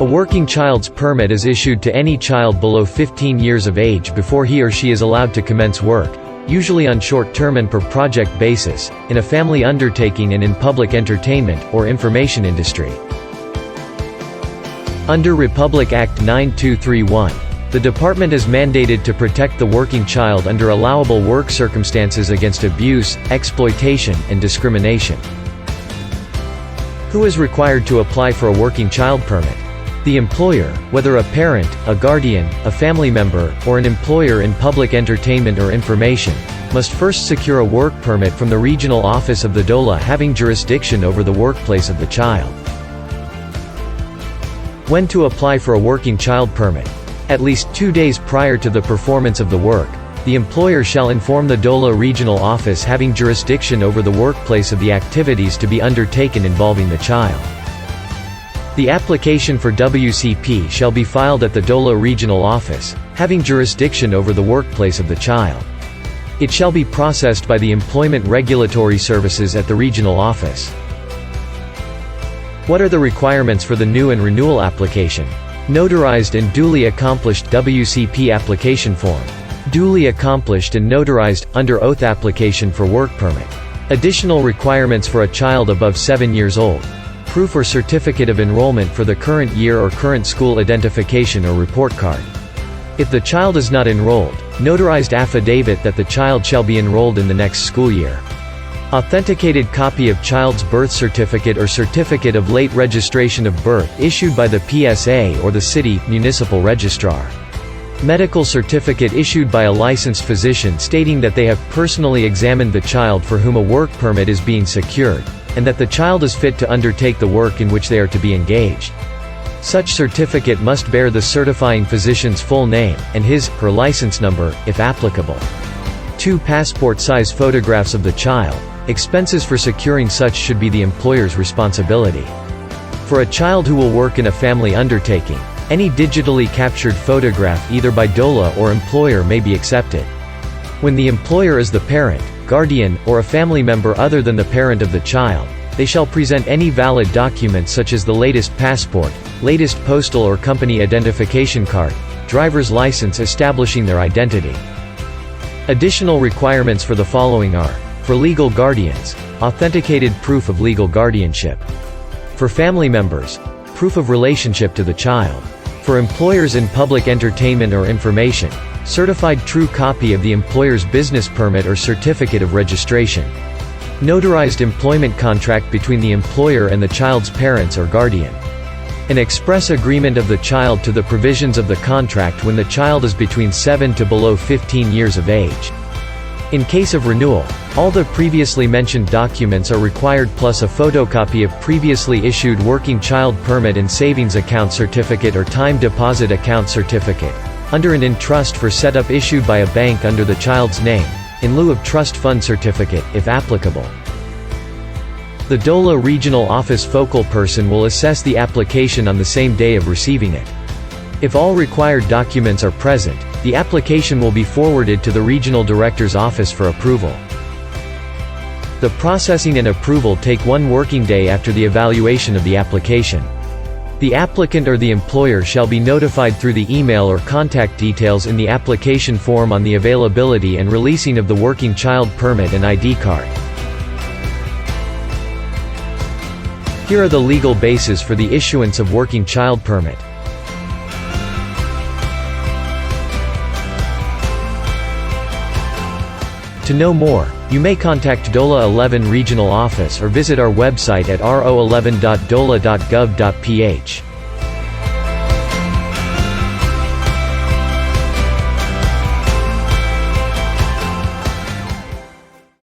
A working child's permit is issued to any child below 15 years of age before he or she is allowed to commence work, usually on short-term and per project basis, in a family undertaking and in public entertainment or information industry. Under Republic Act 9231, the department is mandated to protect the working child under allowable work circumstances against abuse, exploitation, and discrimination. Who is required to apply for a working child permit? The employer, whether a parent, a guardian, a family member, or an employer in public entertainment or information, must first secure a work permit from the regional office of the DOLE having jurisdiction over the workplace of the child. When to apply for a working child permit? At least 2 days prior to the performance of the work, the employer shall inform the DOLE regional office having jurisdiction over the workplace of the activities to be undertaken involving the child. The application for WCP shall be filed at the DOLE regional office, having jurisdiction over the workplace of the child. It shall be processed by the Employment Regulatory Services at the regional office. What are the requirements for the new and renewal application? Notarized and duly accomplished WCP application form. Duly accomplished and notarized, under oath application for work permit. Additional requirements for a child above 7 years old. Proof or certificate of enrollment for the current year or current school identification or report card. If the child is not enrolled, notarized affidavit that the child shall be enrolled in the next school year. Authenticated copy of child's birth certificate or certificate of late registration of birth issued by the PSA or the city, municipal registrar. Medical certificate issued by a licensed physician stating that they have personally examined the child for whom a work permit is being secured, and that the child is fit to undertake the work in which they are to be engaged. Such certificate must bear the certifying physician's full name, and his/her license number, if applicable. 2 passport-size photographs of the child. Expenses for securing such should be the employer's responsibility. For a child who will work in a family undertaking, any digitally captured photograph either by DOLE or employer may be accepted. When the employer is the parent, guardian, or a family member other than the parent of the child, they shall present any valid documents such as the latest passport, latest postal or company identification card, driver's license establishing their identity. Additional requirements for the following are: for legal guardians, authenticated proof of legal guardianship. For family members, proof of relationship to the child. For employers in public entertainment or information, certified true copy of the employer's business permit or certificate of registration. Notarized employment contract between the employer and the child's parents or guardian. An express agreement of the child to the provisions of the contract when the child is between 7 to below 15 years of age. In case of renewal, all the previously mentioned documents are required plus a photocopy of previously issued working child permit and savings account certificate or time deposit account certificate, under an in-trust for setup issued by a bank under the child's name, in lieu of trust fund certificate, if applicable. The DOLE regional office focal person will assess the application on the same day of receiving it. If all required documents are present, the application will be forwarded to the regional director's office for approval. The processing and approval take 1 working day after the evaluation of the application. The applicant or the employer shall be notified through the email or contact details in the application form on the availability and releasing of the working child permit and ID card. Here are the legal bases for the issuance of working child permit. To know more, you may contact DOLE 11 Regional Office or visit our website at ro11.dole.gov.ph.